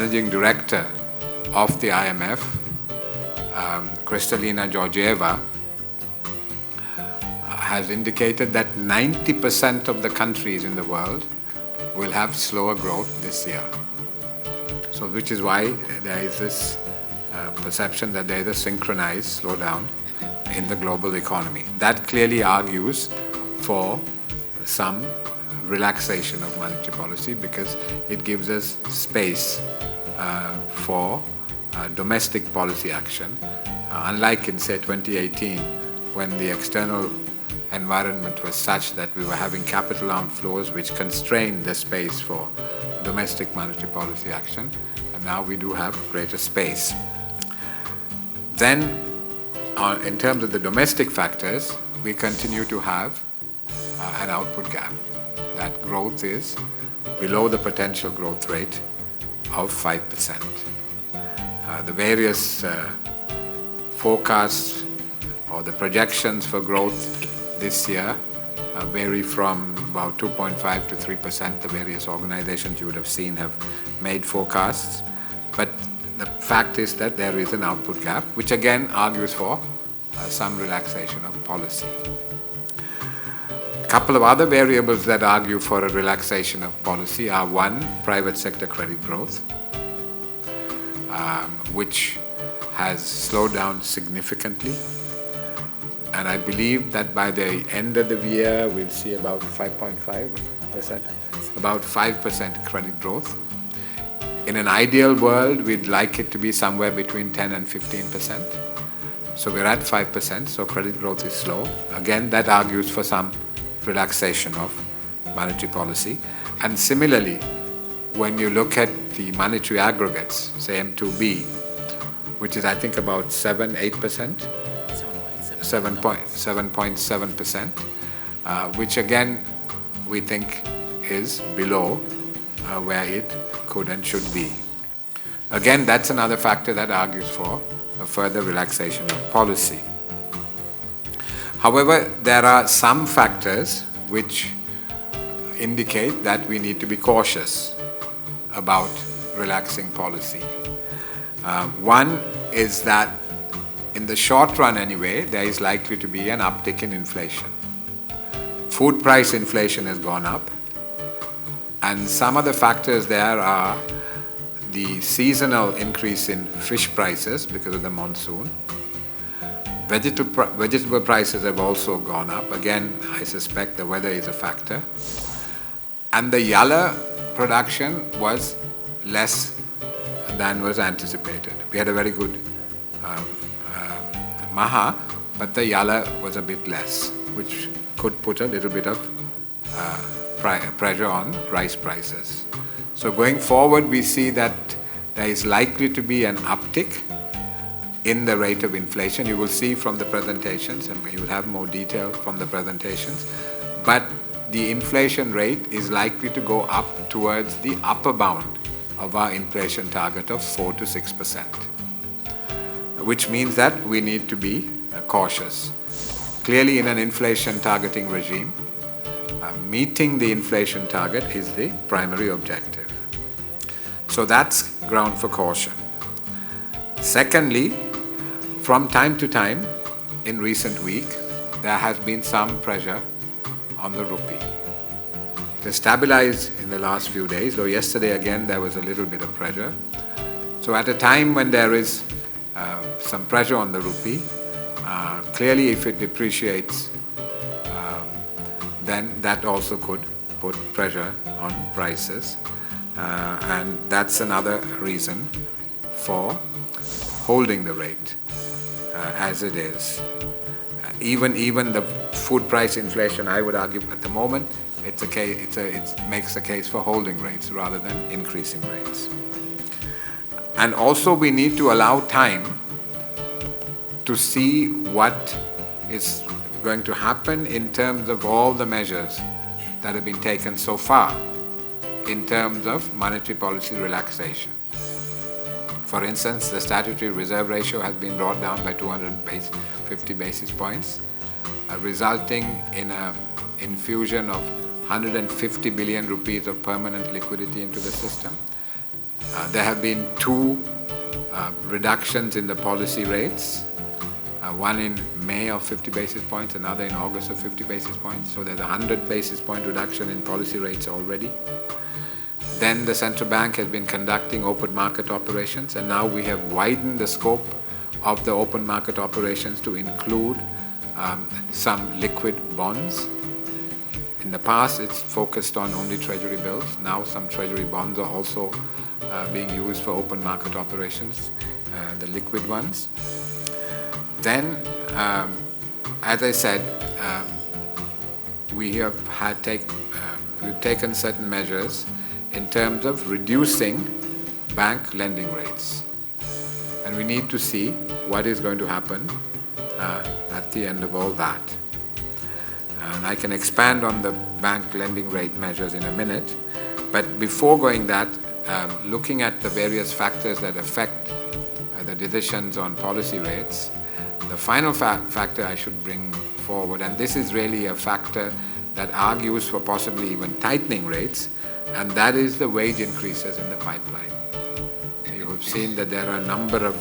managing director of the IMF, Kristalina Georgieva, has indicated that 90% of the countries in the world will have slower growth this year. So which is why there is this perception that there is a synchronized slowdown in the global economy. That clearly argues for some relaxation of monetary policy because it gives us space for domestic policy action. Unlike in, say, 2018, when the external environment was such that we were having capital outflows which constrained the space for domestic monetary policy action, and now we do have greater space. Then, in terms of the domestic factors, we continue to have an output gap. That growth is below the potential growth rate of 5%. The various forecasts or the projections for growth this year vary from about 2.5 to 3%. The various organizations you would have seen have made forecasts. But the fact is that there is an output gap, which again argues for some relaxation of policy. A couple of other variables that argue for a relaxation of policy are: one, private sector credit growth, which has slowed down significantly. And I believe that by the end of the year, we'll see about 5.5%, about 5% credit growth. In an ideal world, we'd like it to be somewhere between 10 and 15%. So we're at 5%, so credit growth is slow. Again, that argues for some relaxation of monetary policy. And similarly, when you look at the monetary aggregates, say M2B, which is I think about 7.8%, 7.7%, which again we think is below where it could and should be. Again, that's another factor that argues for a further relaxation of policy. However, there are some factors which indicate that we need to be cautious about relaxing policy. One is that in the short run anyway, there is likely to be an uptick in inflation. Food price inflation has gone up, and some of the factors there are the seasonal increase in fish prices because of the monsoon. Vegetable prices have also gone up. Again, I suspect the weather is a factor. And the yalla production was less than was anticipated. We had a very good maha, but the yalla was a bit less, which could put a little bit of pressure on rice prices. So going forward, we see that there is likely to be an uptick in the rate of inflation. You will see from the presentations, and you will have more detail from the presentations, but the inflation rate is likely to go up towards the upper bound of our inflation target of 4 to 6%. Which means that we need to be cautious. Clearly, in an inflation targeting regime, meeting the inflation target is the primary objective. So that's ground for caution. Secondly, from time to time in recent weeks, there has been some pressure on the rupee. It has stabilized in the last few days, though yesterday again there was a little bit of pressure. So at a time when there is some pressure on the rupee, clearly if it depreciates, then that also could put pressure on prices, and that's another reason for holding the rate as it is. Even the food price inflation, I would argue at the moment, it makes a case for holding rates rather than increasing rates. And also we need to allow time to see what is going to happen in terms of all the measures that have been taken so far in terms of monetary policy relaxation. For instance, the statutory reserve ratio has been brought down by 250 basis points, resulting in an infusion of 150 billion rupees of permanent liquidity into the system. There have been two reductions in the policy rates, one in May of 50 basis points, another in August of 50 basis points. So there's a 100 basis point reduction in policy rates already. Then the central bank has been conducting open market operations, and now we have widened the scope of the open market operations to include some liquid bonds. In the past, it's focused on only treasury bills. Now some treasury bonds are also being used for open market operations, the liquid ones. Then, as I said, we've taken certain measures in terms of reducing bank lending rates. And we need to see what is going to happen at the end of all that. And I can expand on the bank lending rate measures in a minute. But before going that, looking at the various factors that affect the decisions on policy rates, the final factor I should bring forward, and this is really a factor that argues for possibly even tightening rates, and that is the wage increases in the pipeline. You have seen that there are a number of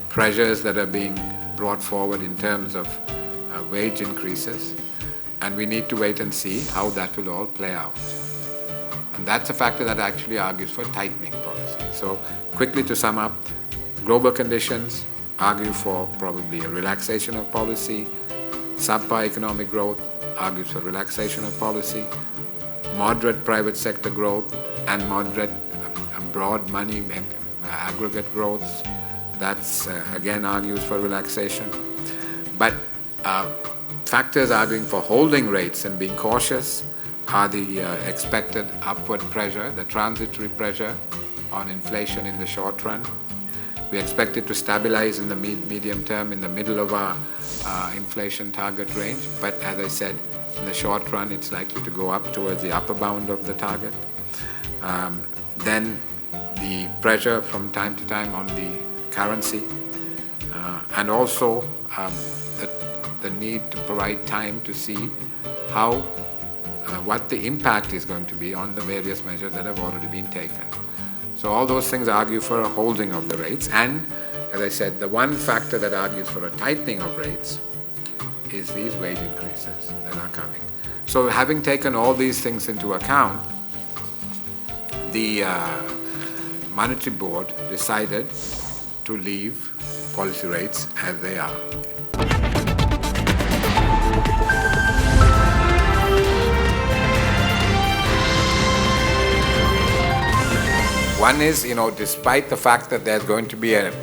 pressures that are being brought forward in terms of wage increases, and we need to wait and see how that will all play out. And that's a factor that actually argues for tightening policy. So quickly to sum up, global conditions argue for probably a relaxation of policy, subpar economic growth argues for relaxation of policy, moderate private sector growth and moderate broad money aggregate growth, that's again argues for relaxation. But factors arguing for holding rates and being cautious are the expected upward pressure, the transitory pressure on inflation in the short run. We expect it to stabilize in the medium term in the middle of our inflation target range, but as I said, in the short run it's likely to go up towards the upper bound of the target. Then the pressure from time to time on the currency, and also the need to provide time to see how what the impact is going to be on the various measures that have already been taken. So all those things argue for a holding of the rates, and as I said, the one factor that argues for a tightening of rates is these wage increases that are coming. So having taken all these things into account, the Monetary Board decided to leave policy rates as they are. One is, despite the fact that there's going to be a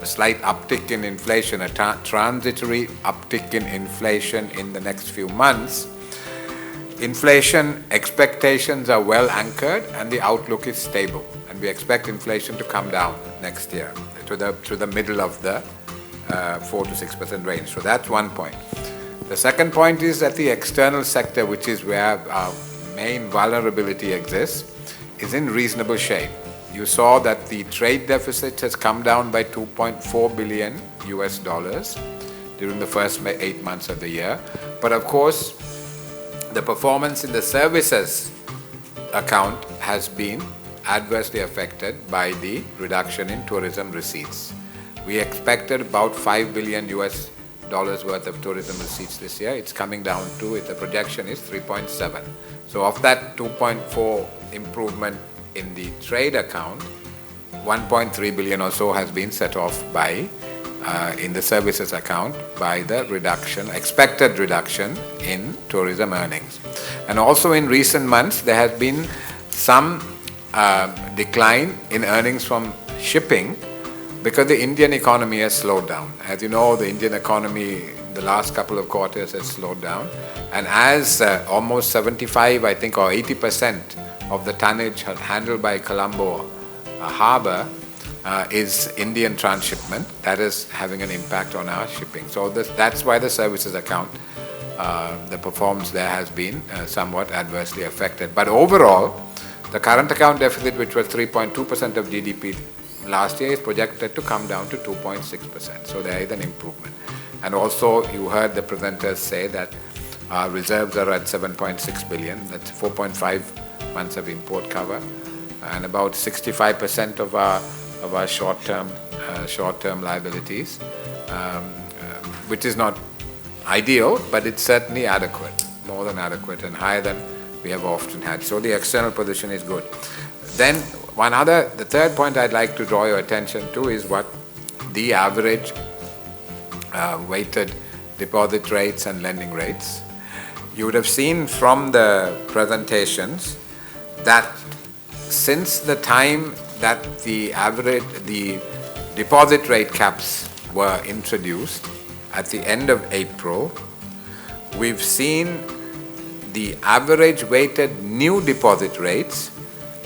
slight uptick in inflation, a transitory uptick in inflation in the next few months, inflation expectations are well anchored and the outlook is stable. And we expect inflation to come down next year to the middle of the 4 to 6% range. So that's one point. The second point is that the external sector, which is where our main vulnerability exists, is in reasonable shape. You saw that the trade deficit has come down by $2.4 billion during the first 8 months of the year. But of course, the performance in the services account has been adversely affected by the reduction in tourism receipts. We expected about $5 billion worth of tourism receipts this year. It's coming down to, the projection is 3.7. So of that 2.4 improvement in the trade account, 1.3 billion or so has been set off by, in the services account, by the expected reduction in tourism earnings. And also in recent months, there has been some decline in earnings from shipping because the Indian economy has slowed down. As you know, the Indian economy the last couple of quarters has slowed down, and as almost 75, I think, or 80% of the tonnage handled by Colombo harbour is Indian transshipment, that is having an impact on our shipping. So that's why the services account, the performance there has been somewhat adversely affected. But overall, the current account deficit, which was 3.2% of GDP last year, is projected to come down to 2.6%. So there is an improvement. And also, you heard the presenters say that our reserves are at 7.6 billion. That's 4.5 months of import cover. and about 65% of our short-term liabilities, which is not ideal, but it's certainly adequate, more than adequate, and higher than we have often had. So the external position is good. Then the third point I'd like to draw your attention to is what the average weighted deposit rates and lending rates. You would have seen from the presentations that since the time that the deposit rate caps were introduced at the end of April, we've seen the average weighted new deposit rates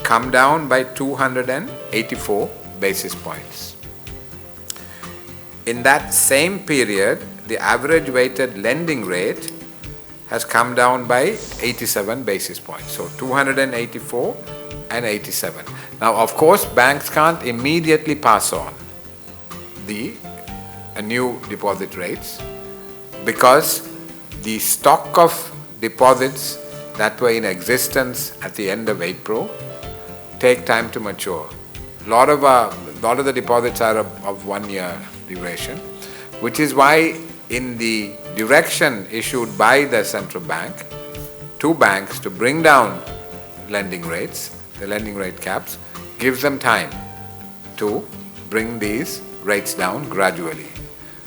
come down by 284 basis points. In that same period, the average weighted lending rate has come down by 87 basis points. So 284 and 87. Now, of course, banks can't immediately pass on the new deposit rates because the stock of deposits that were in existence at the end of April take time to mature. A lot of the deposits are of 1 year duration, which is why in the direction issued by the central bank to banks to bring down lending rates, the lending rate caps, gives them time to bring these rates down gradually.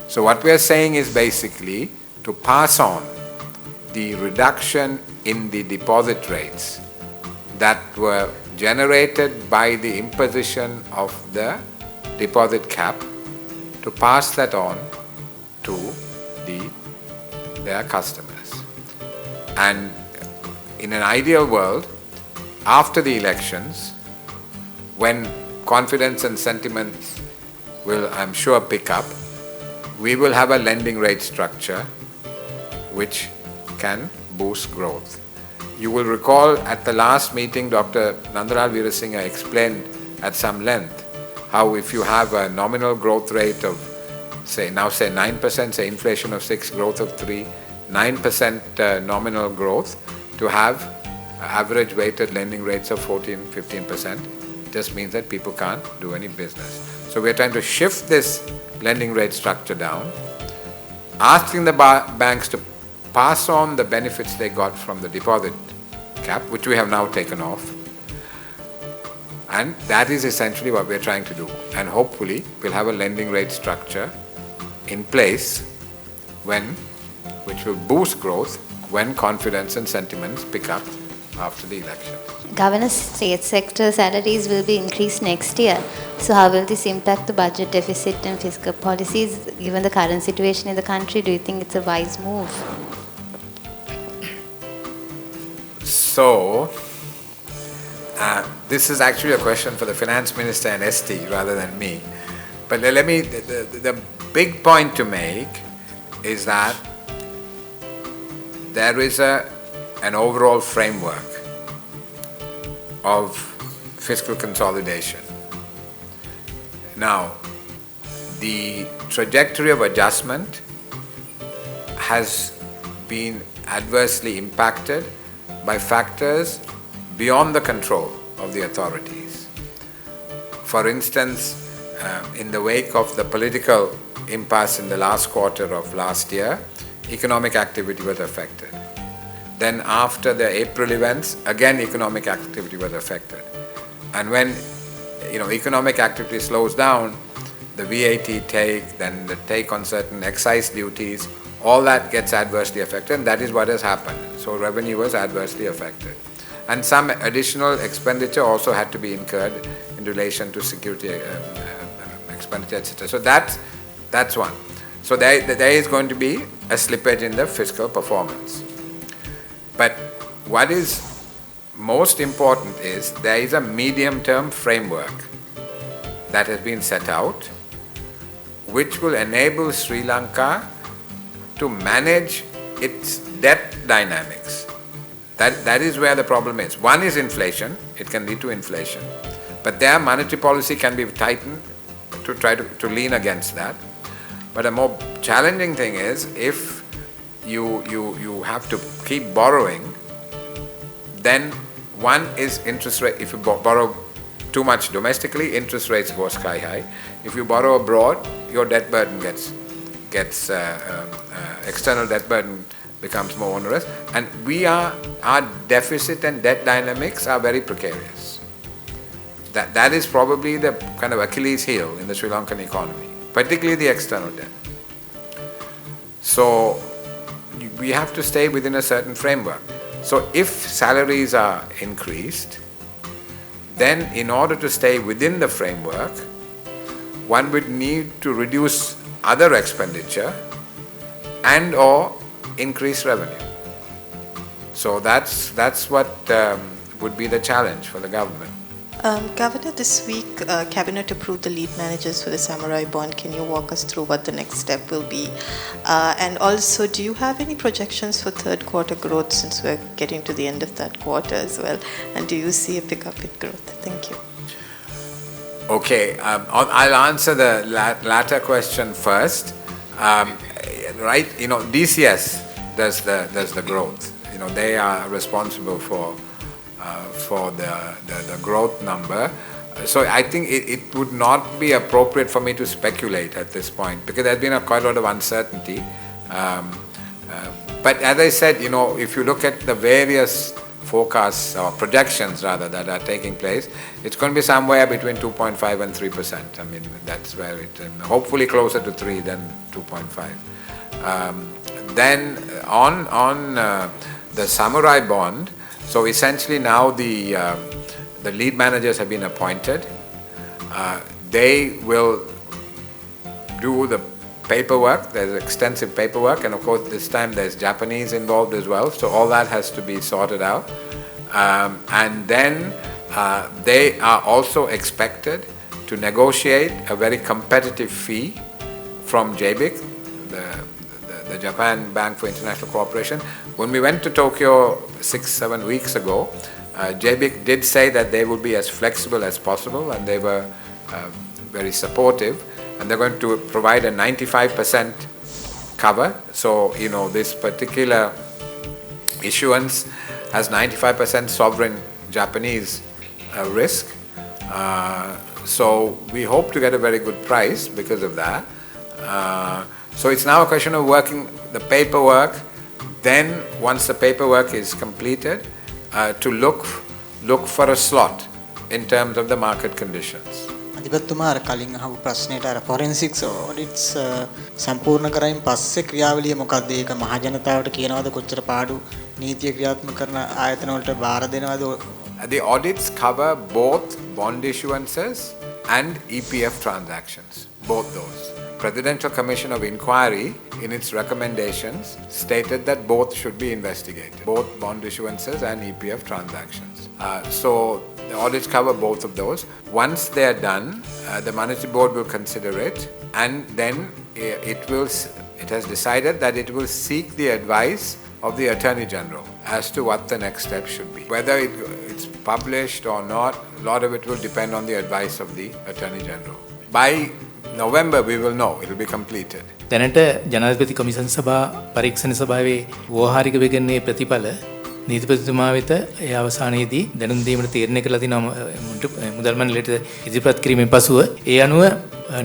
So what we are saying is basically to pass on the reduction in the deposit rates that were generated by the imposition of the deposit cap, to pass that on to their customers. And in an ideal world, after the elections, when confidence and sentiments will, I'm sure, pick up, we will have a lending rate structure which can boost growth. You will recall at the last meeting, Dr. Nandalal Veerasinghe explained at some length how if you have a nominal growth rate of say 9%, say inflation of 6, growth of 3, 9% nominal growth, to have average weighted lending rates of 14-15%, just means that people can't do any business. So we're trying to shift this lending rate structure down, asking the banks to pass on the benefits they got from the deposit cap, which we have now taken off. And that is essentially what we're trying to do. And hopefully we'll have a lending rate structure in place which will boost growth when confidence and sentiments pick up after the election. Governor, state sector salaries will be increased next year. So how will this impact the budget deficit and fiscal policies? Given the current situation in the country, do you think it's a wise move? So, this is actually a question for the finance minister and ST rather than me. But let me, the big point to make is that there is an overall framework of fiscal consolidation. Now, the trajectory of adjustment has been adversely impacted by factors beyond the control of the authorities. For instance, in the wake of the political impasse in the last quarter of last year, economic activity was affected. Then after the April events, again economic activity was affected. And when economic activity slows down, the VAT take, then the take on certain excise duties, all that gets adversely affected, and that is what has happened. So revenue was adversely affected. And some additional expenditure also had to be incurred in relation to security expenditure, etc. So that's one. So there is going to be a slippage in the fiscal performance. But what is most important is there is a medium-term framework that has been set out which will enable Sri Lanka to manage its debt dynamics. That is where the problem is. One is inflation. It can lead to inflation. But their monetary policy can be tightened to try to lean against that. But a more challenging thing is if you have to keep borrowing, then one is interest rate. If you borrow too much domestically, interest rates go sky high. If you borrow abroad, your debt burden gets external debt burden becomes more onerous, and our deficit and debt dynamics are very precarious. That is probably the kind of Achilles heel in the Sri Lankan economy, particularly the external debt. So we have to stay within a certain framework. So if salaries are increased, then in order to stay within the framework, one would need to reduce other expenditure and or increase revenue. So that's what would be the challenge for the government. Governor, this week Cabinet approved the lead managers for the Samurai bond. Can you walk us through what the next step will be? And also, do you have any projections for third quarter growth, since we're getting to the end of that quarter as well? And do you see a pickup in growth? Thank you. Okay, I'll answer the latter question first. Right, DCS does the growth. They are responsible for the growth number. So I think it would not be appropriate for me to speculate at this point, because there's been quite a lot of uncertainty. But as I said, if you look at the various forecasts or projections rather that are taking place, it's going to be somewhere between 2.5 and 3%. I mean, that's where hopefully closer to 3 than 2.5. Then on the Samurai bond, so essentially now the lead managers have been appointed. They will do the paperwork. There's extensive paperwork, and of course this time there's Japanese involved as well, so all that has to be sorted out. And then they are also expected to negotiate a very competitive fee from JBIC, the Japan Bank for International Cooperation. When we went to Tokyo 6-7 weeks ago, JBIC did say that they will be as flexible as possible, and they were very supportive, and they're going to provide a 95% cover. So, this particular issuance has 95% sovereign Japanese risk. So we hope to get a very good price because of that. So it's now a question of working the paperwork. Then once the paperwork is completed, to look for a slot in terms of the market conditions. අධිපතිතුමා කලින් අහපු ප්‍රශ්නෙට ෆොරෙන්සික්ස් ඔඩිට්ස් සම්පූර්ණ කරයින් පස්සේ ක්‍රියාවලිය මොකක්ද? ඒක මහ ජනතාවට කියනවාද කොච්චර පාඩු නීතිය ක්‍රියාත්මක කරන ආයතන වලට බාර දෙනවද? The audits cover both bond issuances and EPF transactions, both those. Presidential Commission of Inquiry, in its recommendations, stated that both should be investigated, both bond issuances and EPF transactions. So the audits cover both of those. Once they are done, the Monetary Board will consider it, and then it has decided that it will seek the advice of the Attorney General as to what the next step should be. Whether it's published or not, a lot of it will depend on the advice of the Attorney General. By November we will know, it will be completed. දැනට ජනාධිපති කොමිසම් සභා පරීක්ෂණ සභාවේ ව්‍යවහාරික වෙගන්නේ ප්‍රතිඵල නීතිපතිතුමා වෙත ඒ අවසානයේදී දැනුම් දීමට තීරණය කළා තිනවා මුදල් මණ්ඩලයට ඉදිරිපත් කිරීමෙන් පසුව ඒ අනුව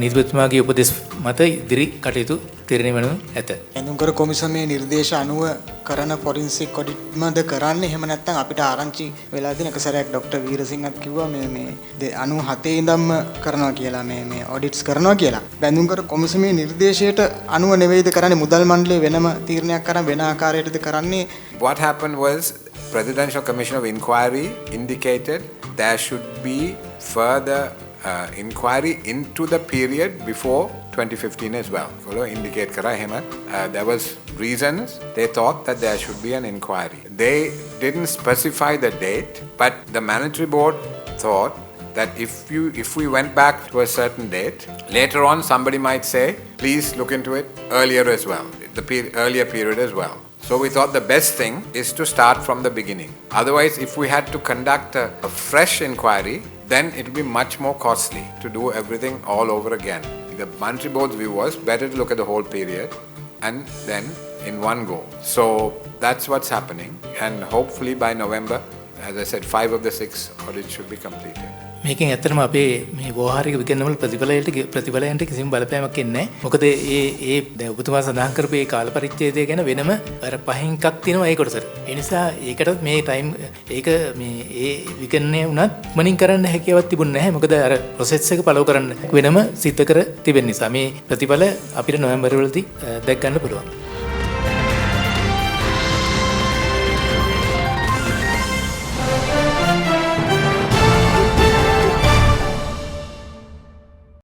නීතිපතිතුමාගේ උපදෙස් මත ඉදිරි කටයුතු තීරණය වෙනු ඇත. එනුකර කොමිසමේ නිර්දේශ අනුව කරන ෆොරෙන්සික් ඔඩිට්මද කරන්නේ? එහෙම නැත්නම් අපිට ආරංචි වෙලා තියෙන එක සැරයක් ડોક્ટર වීරසිංහත් කිව්වා මේ 97 ඉඳන්ම කරනවා කියලා මේ ඔඩිට්ස් කරනවා කියලා. බැඳුම්කර කොමිසමේ නිර්දේශයට අනුව නෙවෙයිද කරන්නේ? මුදල් මණ්ඩලය වෙනම තීරණයක් කරන් වෙන ආකාරයකටද කරන්නේ? What happened was Presidential Commission of Inquiry indicated there should be further inquiry into the period before 2015 as well. Indicate kara hema. There was reasons they thought that there should be an inquiry. They didn't specify the date, but the Monetary Board thought that if we went back to a certain date, later on somebody might say, please look into it earlier as well, earlier period as well. So we thought the best thing is to start from the beginning. Otherwise, if we had to conduct a fresh inquiry, then it will be much more costly to do everything all over again. The Monetary Board's view was better to look at the whole period and then in one go. So that's what's happening, and hopefully by November, as I said, 5 of the 6 audits should be completed. මේකෙන් ඇත්තටම අපේ මේ ව්‍යවහාරික විගණනවල ප්‍රතිඵලයන්ට කිසිම බලපෑමක් එන්නේ නැහැ. මොකද ඒ දැන් ඔබතුමා සඳහන් කරපු ඒ කාල පරිච්ඡේදය ගැන වෙනම අර පහෙන් එකක් තියෙනවා ඒ කොටසට. ඒ නිසා ඒකටත් මේ ටයිම් ඒක මේ ඒ විගණනය උනත් මනින් කරන්න හැකියාවක් තිබුණ නැහැ. මොකද අර ප්‍රොසෙස් එක ෆලෝ කරන්න වෙනම සිද්ධ කර තිබෙන නිසා මේ ප්‍රතිඵල අපිට නොවැම්බර් වලදී දැක් ගන්න පුළුවන්.